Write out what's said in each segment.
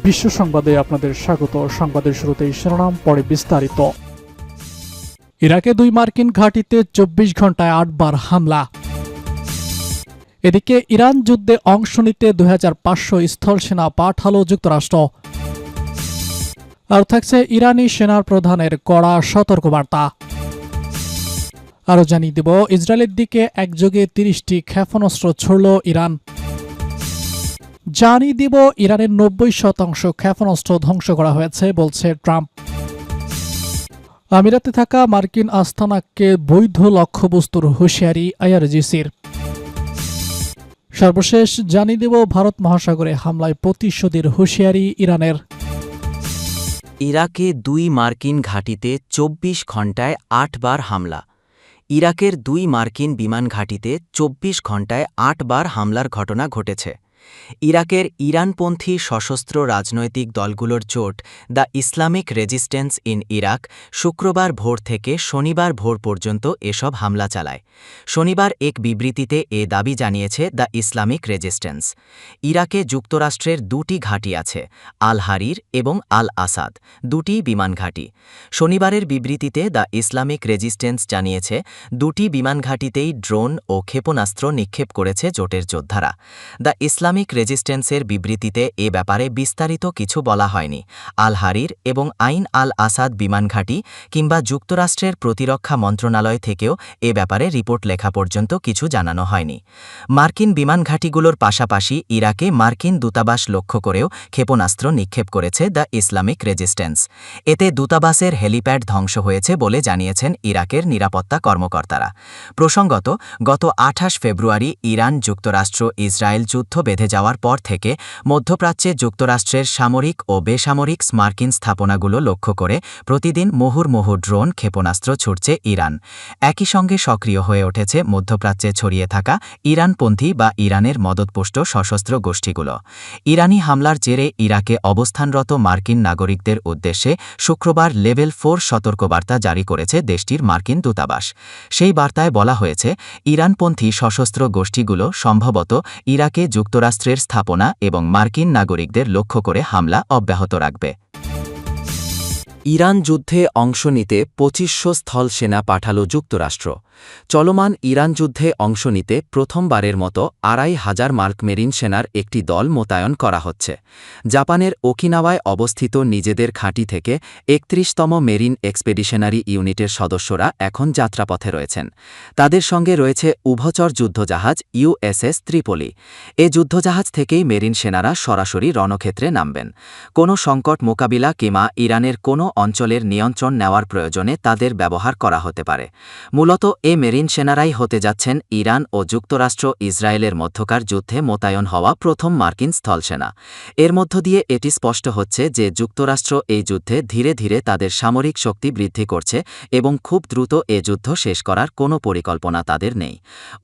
বিশ্ব সংবাদে আপনাদের স্বাগত। সংবাদের শুরুতেই শিরোনাম, পরে বিস্তারিত। ইরাকে 2 মার্কিন ঘাঁটিতে 24 ঘন্টায় 8 বার হামলা। এদিকে ইরান যুদ্ধে অংশ নিতে 2500 স্থল সেনা পাঠালো যুক্তরাষ্ট্র। আর থাকছে ইরানি সেনার প্রধানের কড়া সতর্কবার্তা। আরও জানিয়ে দেব, ইসরায়েলের দিকে একযোগে 30টি ক্ষেপণাস্ত্র ছুড়ল ইরান। জানিয়ে দিব, ইরানের 90% ক্ষেপণাস্ত্র ধ্বংস করা হয়েছে বলছে ট্রাম্প। আমিরাতে থাকা মার্কিন আস্তানাকে বৈধ লক্ষ্যবস্তুর হুঁশিয়ারি আইআরজিসির। সর্বশেষ জানিয়ে দেব, ভারত মহাসাগরে হামলায় প্রতিশোধের হুঁশিয়ারি ইরানের। ইরাকে 2 মার্কিন ঘাঁটিতে 24 ঘণ্টায় 8 বার হামলা। ইরাকের 2 মার্কিন বিমান ঘাঁটিতে 24 ঘণ্টায় 8 বার হামলার ঘটনা ঘটেছে। ইরাকের ইরানপন্থী সশস্ত্র রাজনৈতিক দলগুলোর জোট the Islamic resistance in Iraq শুক্রবার ভোর থেকে শনিবার ভোর পর্যন্ত এসব হামলা চালায়। শনিবার এক বিবৃতিতে এ দাবি জানিয়েছে দ্য ইসলামিক রেজিস্ট্যান্স। ইরাকে যুক্তরাষ্ট্রের 2টি ঘাঁটি আছে, আল হারির এবং আল আসাদ, 2টি বিমান ঘাঁটি। শনিবারের বিবৃতিতে দ্য ইসলামিক রেজিস্ট্যান্স জানিয়েছে, 2টি বিমান ঘাঁটিতেই ড্রোন ও ক্ষেপণাস্ত্র নিক্ষেপ করেছে জোটের যোদ্ধারা। দ্য ইসলামিক রেজিস্ট্যান্সের বিবৃতিতে এ ব্যাপারে বিস্তারিত কিছু বলা হয়নি। আল হারির এবং আইন আল আসাদ বিমান ঘাঁটি কিংবা যুক্তরাষ্ট্রের প্রতিরক্ষা মন্ত্রণালয় থেকেও এ ব্যাপারে রিপোর্ট লেখা পর্যন্ত কিছু জানানো হয়নি। মার্কিন বিমান ঘাঁটিগুলোর পাশাপাশি ইরাকে মার্কিন দূতাবাস লক্ষ্য করেও ক্ষেপণাস্ত্র নিক্ষেপ করেছে দ্য ইসলামিক রেজিস্ট্যান্স। এতে দূতাবাসের হেলিপ্যাড ধ্বংস হয়েছে বলে জানিয়েছেন ইরাকের নিরাপত্তা কর্মকর্তারা। প্রসঙ্গত, গত 28 ফেব্রুয়ারি ইরান যুক্তরাষ্ট্র ইসরায়েল যুদ্ধ বেঁধে যাওয়ার পর থেকে মধ্যপ্রাচ্যে যুক্তরাষ্ট্রের সামরিক ও বেসামরিক মার্কিন স্থাপনাগুলো লক্ষ্য করে প্রতিদিন মুহুর্মুহু ড্রোন ক্ষেপণাস্ত্র ছুড়ছে ইরান। একই সঙ্গে সক্রিয় হয়ে উঠেছে মধ্যপ্রাচ্যে ছড়িয়ে থাকা ইরানপন্থী বা ইরানের মদতপুষ্ট সশস্ত্র গোষ্ঠীগুলো। ইরানি হামলার জেরে ইরাকে অবস্থানরত মার্কিন নাগরিকদের উদ্দেশ্যে শুক্রবার লেভেল 4 সতর্কবার্তা জারি করেছে দেশটির মার্কিন দূতাবাস। সেই বার্তায় বলা হয়েছে, ইরানপন্থী সশস্ত্র গোষ্ঠীগুলো সম্ভবত ইরাকে যুক্তরাষ্ট্রের স্থাপনা এবং মার্কিন নাগরিকদের লক্ষ্য করে হামলা অব্যাহত রাখবে। ইরান যুদ্ধে অংশ নিতে 2500 স্থল সেনা পাঠালো যুক্তরাষ্ট্র। চলমান ইরান যুদ্ধে অংশ নিতে প্রথমবারের মতো 2500 মার্ক মেরিন সেনার একটি দল মোতায়েন করা হচ্ছে। জাপানের ওকিনাওয়ায় অবস্থিত নিজেদের ঘাঁটি থেকে 31তম মেরিন এক্সপেডিশনারি ইউনিটের সদস্যরা এখন যাত্রাপথে রয়েছেন। তাদের সঙ্গে রয়েছে উভচর যুদ্ধজাহাজ ইউএসএস ত্রিপোলি। এ যুদ্ধজাহাজ থেকেই মেরিন সেনারা সরাসরি রণক্ষেত্রে নামবেন। কোনো সংকট মোকাবিলা কিংবা ইরানের কোনো অঞ্চলের নিয়ন্ত্রণ নেওয়ার প্রয়োজনে তাদের ব্যবহার করা হতে পারে। মূলত এ মেরিন সেনারাই হতে যাচ্ছেন ইরান ও যুক্তরাষ্ট্র ইসরায়েলের মধ্যকার যুদ্ধে মোতায়েন হওয়া প্রথম মার্কিন স্থলসেনা। এর মধ্য দিয়ে এটি স্পষ্ট হচ্ছে যে যুক্তরাষ্ট্র এই যুদ্ধে ধীরে ধীরে তাদের সামরিক শক্তি বৃদ্ধি করছে এবং খুব দ্রুত এ যুদ্ধ শেষ করার কোনো পরিকল্পনা তাদের নেই।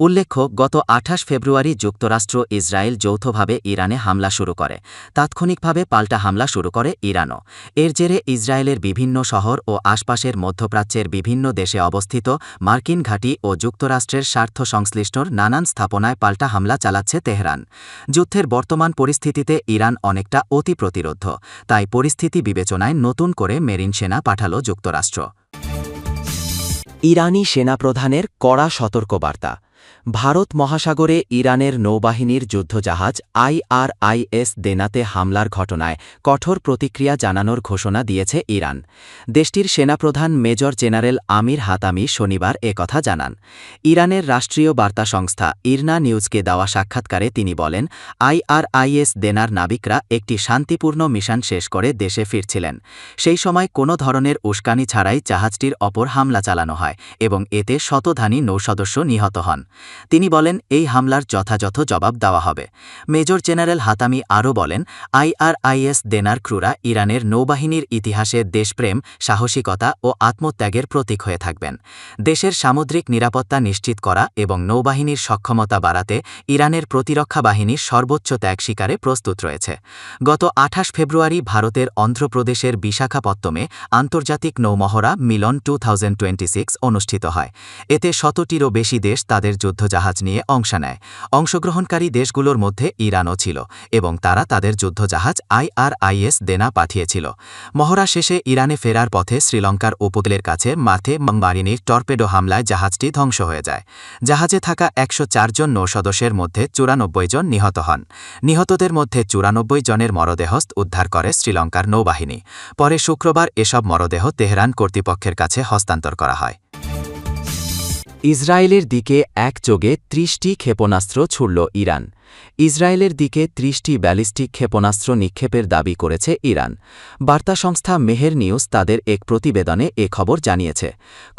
উল্লেখ্য, গত 28 ফেব্রুয়ারি যুক্তরাষ্ট্র ইসরায়েল যৌথভাবে ইরানে হামলা শুরু করে। তাৎক্ষণিকভাবে পাল্টা হামলা শুরু করে ইরানও। এর জেরে ইসরায়েলের বিভিন্ন শহর ও আশপাশের মধ্যপ্রাচ্যের বিভিন্ন দেশে অবস্থিত মার্কিন ঘাঁটি ও যুক্তরাষ্ট্রের স্বার্থ সংশ্লিষ্ট নানান স্থাপনায় পাল্টা হামলা চালাচ্ছে তেহরান। যুদ্ধের বর্তমান পরিস্থিতিতে ইরান অনেকটা অতি প্রতিরোধ্য, তাই পরিস্থিতি বিবেচনায় নতুন করে মেরিন সেনা পাঠালো যুক্তরাষ্ট্র। ইরানি সেনাপ্রধানের কড়া সতর্কবার্তা। ভারত মহাসাগরে ইরানের নৌবাহিনীর যুদ্ধজাহাজ IRIS দেনাতে হামলার ঘটনায় কঠোর প্রতিক্রিয়া জানানোর ঘোষণা দিয়েছে ইরান। দেশটির সেনাপ্রধান মেজর জেনারেল আমির হাতামি শনিবার একথা জানান। ইরানের রাষ্ট্রীয় বার্তা সংস্থা ইরনা নিউজকে দেওয়া সাক্ষাৎকারে তিনি বলেন, IRIS দেনার নাবিকরা একটি শান্তিপূর্ণ মিশন শেষ করে দেশে ফিরছিলেন। সেই সময় কোনো ধরনের উস্কানি ছাড়াই জাহাজটির ওপর হামলা চালানো হয় এবং এতে শতধানী নৌসদস্য নিহত হন। তিনি বলেন, এই হামলার যথাযথ জবাব দেওয়া হবে। মেজর জেনারেল হাতামি আরও বলেন, IRIS দেনার ক্রুরা ইরানের নৌবাহিনীর ইতিহাসে দেশপ্রেম, সাহসিকতা ও আত্মত্যাগের প্রতীক হয়ে থাকবেন। দেশের সামুদ্রিক নিরাপত্তা নিশ্চিত করা এবং নৌবাহিনীর সক্ষমতা বাড়াতে ইরানের প্রতিরক্ষা বাহিনী সর্বোচ্চ ত্যাগ স্বীকারে প্রস্তুত রয়েছে। গত 28 ফেব্রুয়ারি ভারতের অন্ধ্রপ্রদেশের বিশাখাপত্তমে আন্তর্জাতিক নৌমহড়া মিলন 2026 অনুষ্ঠিত হয়। এতে 100টিরও বেশি দেশ তাদের যুদ্ধ যুদ্ধজাহাজ নিয়ে অংশ নেয়। অংশগ্রহণকারী দেশগুলোর মধ্যে ইরানও ছিল এবং তারা তাদের যুদ্ধজাহাজ IRIS দেনা পাঠিয়েছিল। মহড়া শেষে ইরানে ফেরার পথে শ্রীলঙ্কার উপকূলের কাছে মাথে মারিনির টর্পেডো হামলায় জাহাজটি ধ্বংস হয়ে যায়। জাহাজে থাকা 104 জন নৌসদস্যের মধ্যে 94 জন নিহত হন। নিহতদের মধ্যে 94 জনের মরদেহ উদ্ধার করে শ্রীলঙ্কার নৌবাহিনী। পরে শুক্রবার এসব মরদেহ তেহরান কর্তৃপক্ষের কাছে হস্তান্তর করা হয়। ইসরায়েলের দিকে একযোগে 30টি ক্ষেপণাস্ত্র ছুড়ল ইরান। ইসরায়েলের দিকে 30টি ব্যালিস্টিক ক্ষেপণাস্ত্র নিক্ষেপের দাবি করেছে ইরান। বার্তা সংস্থা মেহের নিউজ তাদের এক প্রতিবেদনে এ খবর জানিয়েছে।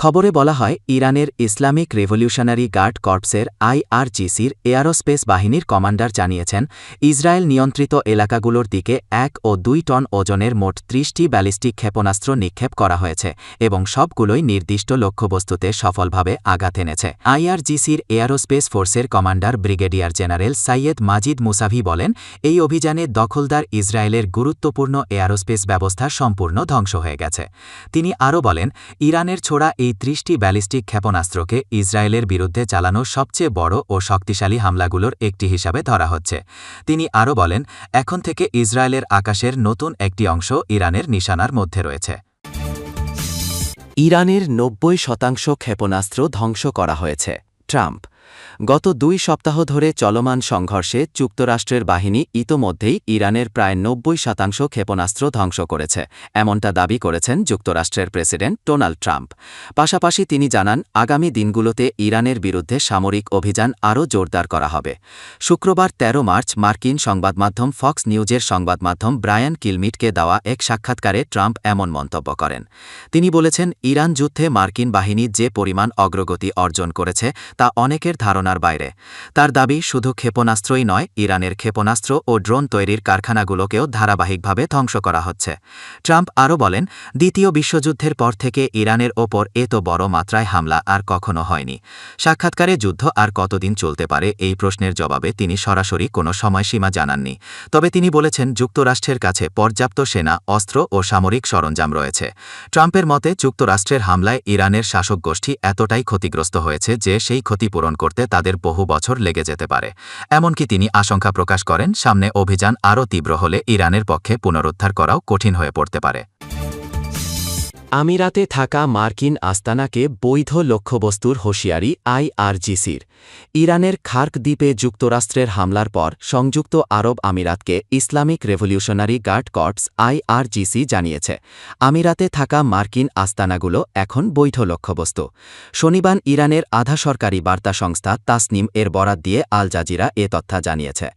খবরে বলা হয়, ইরানের ইসলামিক রেভলিউশনারি গার্ড কর্পসের IRGCর এয়ারোস্পেস বাহিনীর কমান্ডার জানিয়েছেন, ইসরায়েল নিয়ন্ত্রিত এলাকাগুলোর দিকে 1 ও 2 টন ওজনের মোট 30টি ব্যালিস্টিক ক্ষেপণাস্ত্র নিক্ষেপ করা হয়েছে এবং সবগুলোই নির্দিষ্ট লক্ষ্যবস্তুতে সফলভাবে আঘাত এনেছে। IRGCর এয়ারোস্পেস ফোর্সের কমান্ডার ব্রিগেডিয়ার জেনারেল সৈয়দ মাজিদ মুসাভি বলেন, এই অভিযানে দখলদার ইসরায়েলের গুরুত্বপূর্ণ এয়ারোস্পেস ব্যবস্থা সম্পূর্ণ ধ্বংস হয়ে গেছে। তিনি আরও বলেন, ইরানের ছোড়া এই 30টি ব্যালিস্টিক ক্ষেপণাস্ত্রকে ইসরায়েলের বিরুদ্ধে চালানো সবচেয়ে বড় ও শক্তিশালী হামলাগুলোর একটি হিসাবে ধরা হচ্ছে। তিনি আরও বলেন, এখন থেকে ইসরায়েলের আকাশের নতুন একটি অংশ ইরানের নিশানার মধ্যে রয়েছে। ইরানের 90% ক্ষেপণাস্ত্র ধ্বংস করা হয়েছে। ট্রাম্প গত 2 সপ্তাহ ধরে চলমান সংঘর্ষে যুক্তরাষ্ট্রের বাহিনী ইতোমধ্যেই ইরানের প্রায় 90% ক্ষেপণাস্ত্র ধ্বংস করেছে, এমনটা দাবি করেছেন যুক্তরাষ্ট্রের প্রেসিডেন্ট ডোনাল্ড ট্রাম্প। পাশাপাশি তিনি জানান, আগামী দিনগুলোতে ইরানের বিরুদ্ধে সামরিক অভিযান আরও জোরদার করা হবে। শুক্রবার 13 মার্চ মার্কিন সংবাদমাধ্যম ফক্স নিউজের সংবাদমাধ্যম ব্রায়ান কিলমিটকে দেওয়া এক সাক্ষাৎকারে ট্রাম্প এমন মন্তব্য করেন। তিনি বলেছেন, ইরান যুদ্ধে মার্কিন বাহিনী যে পরিমাণ অগ্রগতি অর্জন করেছে তা অনেকের ধারণার বাইরে। তার দাবি, শুধু ক্ষেপণাস্ত্রই নয়, ইরানের ক্ষেপণাস্ত্র ও ড্রোন তৈরির কারখানাগুলোকেও ধারাবাহিকভাবে ধ্বংস করা হচ্ছে। ট্রাম্প আরও বলেন, দ্বিতীয় বিশ্বযুদ্ধের পর থেকে ইরানের ওপর এত বড় মাত্রায় হামলা আর কখনো হয়নি। সাক্ষাৎকারে যুদ্ধ আর কতদিন চলতে পারে এই প্রশ্নের জবাবে তিনি সরাসরি কোনো সময়সীমা জানাননি। তবে তিনি বলেছেন, যুক্তরাষ্ট্রের কাছে পর্যাপ্ত সেনা, অস্ত্র ও সামরিক সরঞ্জাম রয়েছে। ট্রাম্পের মতে, যুক্তরাষ্ট্রের হামলায় ইরানের শাসক গোষ্ঠী এতটাই ক্ষতিগ্রস্ত হয়েছে যে সেই ক্ষতিপূরণ করতে তাদের বহু বছর লেগে যেতে পারে। এমনকি তিনি আশঙ্কা প্রকাশ করেন, সামনে অভিযান আরও তীব্র হলে ইরানের পক্ষে পুনরুদ্ধার করাও কঠিন হয়ে পড়তে পারে। আমিরাতে থাকা মার্কিন আস্তানাকে বৈধ লক্ষ্যবস্তুর হুঁশিয়ারি IRGCর। ইরানের খার্ক দ্বীপে যুক্তরাষ্ট্রের হামলার পর সংযুক্ত আরব আমিরাতকে Islamic Revolutionary Guard Corps IRGC জানিয়েছে, আমিরাতে থাকা মার্কিন আস্তানাগুলো এখন বৈধ লক্ষ্যবস্তু। শনিবার ইরানের আধা সরকারি বার্তা সংস্থা তাসনিম এর বরাত দিয়ে আল জাজিরা এ তথ্য জানিয়েছে।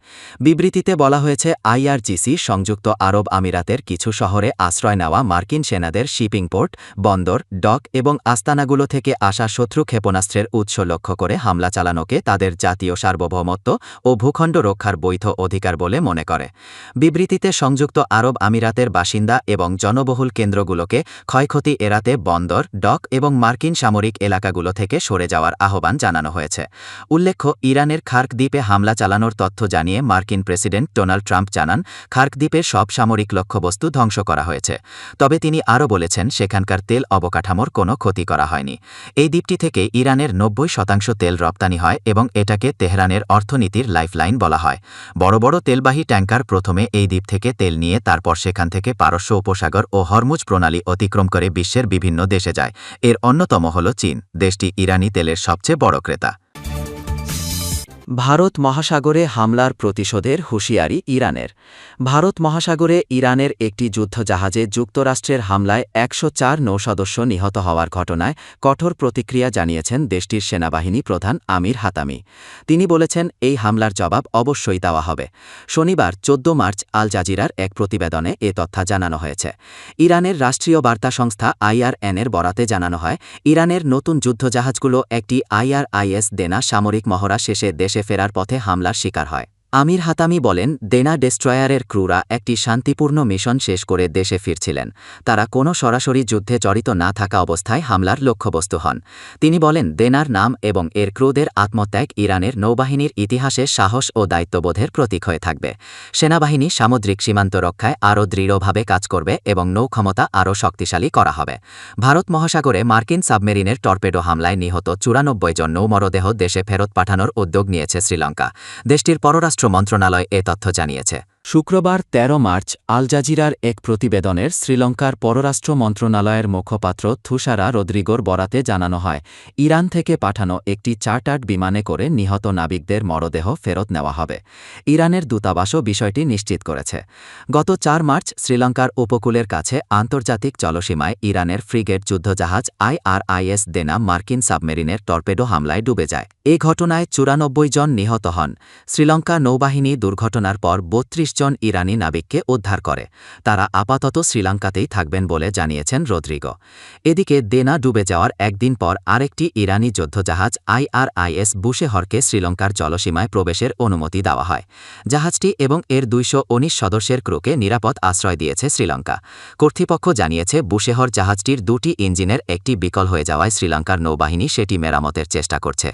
বিবৃতিতে বলা হয়েছে, IRGC সংযুক্ত আরব আমিরাতের কিছু শহরে আশ্রয় নেওয়া মার্কিন সেনাদের শিপিং পোর্ট, বন্দর, ডক এবং আস্তানাগুলো থেকে আসা শত্রু ক্ষেপণাস্ত্রের উৎস লক্ষ্য করে হামলা চালানোকে তাদের জাতীয় সার্বভৌমত্ব ও ভূখণ্ড রক্ষার বৈধ অধিকার বলে মনে করে। বিবৃতিতে সংযুক্ত আরব আমিরাতের বাসিন্দা এবং জনবহুল কেন্দ্রগুলোকে ক্ষয়ক্ষতি এড়াতে বন্দর, ডক এবং মার্কিন সামরিক এলাকাগুলো থেকে সরে যাওয়ার আহ্বান জানানো হয়েছে। উল্লেখ্য, ইরানের খার্ক দ্বীপে হামলা চালানোর তথ্য জানিয়ে মার্কিন প্রেসিডেন্ট ডোনাল্ড ট্রাম্প জানান, খার্ক দ্বীপের সব সামরিক লক্ষ্যবস্তু ধ্বংস করা হয়েছে। তবে তিনি আরও বলেছেন, সেখানকার তেল অবকাঠামোর কোনো ক্ষতি করা হয়নি। এই দ্বীপটি থেকে ইরানের 90% তেল রপ্তানি হয় এবং এটাকে তেহরানের অর্থনীতির লাইফলাইন বলা হয়। বড় বড় তেলবাহী ট্যাঙ্কার প্রথমে এই দ্বীপ থেকে তেল নিয়ে তারপর সেখান থেকে পারস্য উপসাগর ও হরমুজ প্রণালী অতিক্রম করে বিশ্বের বিভিন্ন দেশে যায়। এর অন্যতম হল চীন। দেশটি ইরানি তেলের সবচেয়ে বড় ক্রেতা। ভারত মহাসাগরে হামলার প্রতিশোধের হুঁশিয়ারি ইরানের। ভারত মহাসাগরে ইরানের একটি যুদ্ধজাহাজে যুক্তরাষ্ট্রের হামলায় 104 নৌসদস্য নিহত হওয়ার ঘটনায় কঠোর প্রতিক্রিয়া জানিয়েছেন দেশটির সেনাবাহিনী প্রধান আমির হাতামি। তিনি বলেছেন, এই হামলার জবাব অবশ্যই দেওয়া হবে। শনিবার 14 মার্চ আল জাজিরার এক প্রতিবেদনে এ তথ্য জানানো হয়েছে। ইরানের রাষ্ট্রীয় বার্তা সংস্থা IRN-এর বরাতে জানানো হয়, ইরানের নতুন যুদ্ধজাহাজগুলো একটি IRIS দেনা সামরিক মহড়া শেষে দেশে ফেরার পথে হামলার শিকার হয়। আমির হাতামি বলেন, দেনা ডেস্ট্রয়ারের ক্রুরা একটি শান্তিপূর্ণ মিশন শেষ করে দেশে ফিরছিলেন। তারা কোনো সরাসরি যুদ্ধে জড়িত না থাকা অবস্থায় হামলার লক্ষ্যবস্তু হন। তিনি বলেন, দেনার নাম এবং এর ক্রুদের আত্মত্যাগ ইরানের নৌবাহিনীর ইতিহাসে সাহস ও দায়িত্ববোধের প্রতীক হয়ে থাকবে। সেনাবাহিনী সামুদ্রিক সীমান্ত রক্ষায় আরও দৃঢ়ভাবে কাজ করবে এবং নৌক্ষমতা আরও শক্তিশালী করা হবে। ভারত মহাসাগরে মার্কিন সাবমেরিনের টর্পেডো হামলায় নিহত 94 জন নৌমরদেহ দেশে ফেরত পাঠানোর উদ্যোগ নিয়েছে শ্রীলঙ্কা। দেশটির পররাষ্ট্র মন্ত্রণালয় এ তথ্য জানিয়েছে। শুক্রবার ১৩ মার্চ আল জাজিরার এক প্রতিবেদনের শ্রীলঙ্কার পররাষ্ট্র মন্ত্রণালয়ের মুখপাত্র থুষারা রদ্রিগোর বরাতে জানানো হয়, ইরান থেকে পাঠানো একটি চার্টার্ড বিমানে করে নিহত নাবিকদের মরদেহ ফেরত নেওয়া হবে। ইরানের দূতাবাসও বিষয়টি নিশ্চিত করেছে। গত ৪ মার্চ শ্রীলঙ্কার উপকূলের কাছে আন্তর্জাতিক জলসীমায় ইরানের ফ্রিগেট যুদ্ধজাহাজ IRIS দেনা মার্কিন সাবমেরিনের টর্পেডো হামলায় ডুবে যায়। এ ঘটনায় ৯৪ জন নিহত হন। শ্রীলঙ্কা নৌবাহিনী দুর্ঘটনার পর ৩২ জন ইরানি নাবিককে উদ্ধার করে। তারা আপাতত শ্রীলঙ্কাতেই থাকবেন বলে জানিয়েছেন রদ্রিগো। এদিকে দেনা ডুবে যাওয়ার একদিন পর আরেকটি ইরানি যুদ্ধজাহাজ IRIS বুশেহরকে শ্রীলঙ্কার জলসীমায় প্রবেশের অনুমতি দেওয়া হয়। জাহাজটি এবং এর ২১৯ সদস্যের ক্রুকে নিরাপদ আশ্রয় দিয়েছে শ্রীলঙ্কা। কর্তৃপক্ষ জানিয়েছে, বুশেহর জাহাজটির ২টি ইঞ্জিনের একটি বিকল হয়ে যাওয়ায় শ্রীলঙ্কার নৌবাহিনী সেটি মেরামতের চেষ্টা করছে।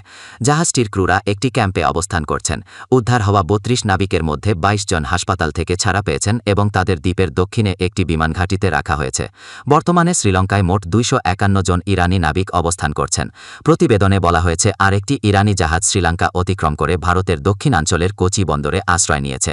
জাহাজটির ক্রুরা একটি ক্যাম্পে অবস্থান করছেন। উদ্ধার হওয়া ৩২ নাবিকের মধ্যে ২২ জন হাসপাতাল থেকে ছাড়া পেয়েছেন এবং তাদের দ্বীপের দক্ষিণে একটি বিমান ঘাঁটিতে রাখা হয়েছে। বর্তমানে শ্রীলঙ্কায় মোট ২৫১ জন ইরানি নাবিক অবস্থান করছেন। প্রতিবেদনে বলা হয়েছে, আরেকটি ইরানি জাহাজ শ্রীলঙ্কা অতিক্রম করে ভারতের দক্ষিণাঞ্চলের কোচি বন্দরে আশ্রয় নিয়েছে।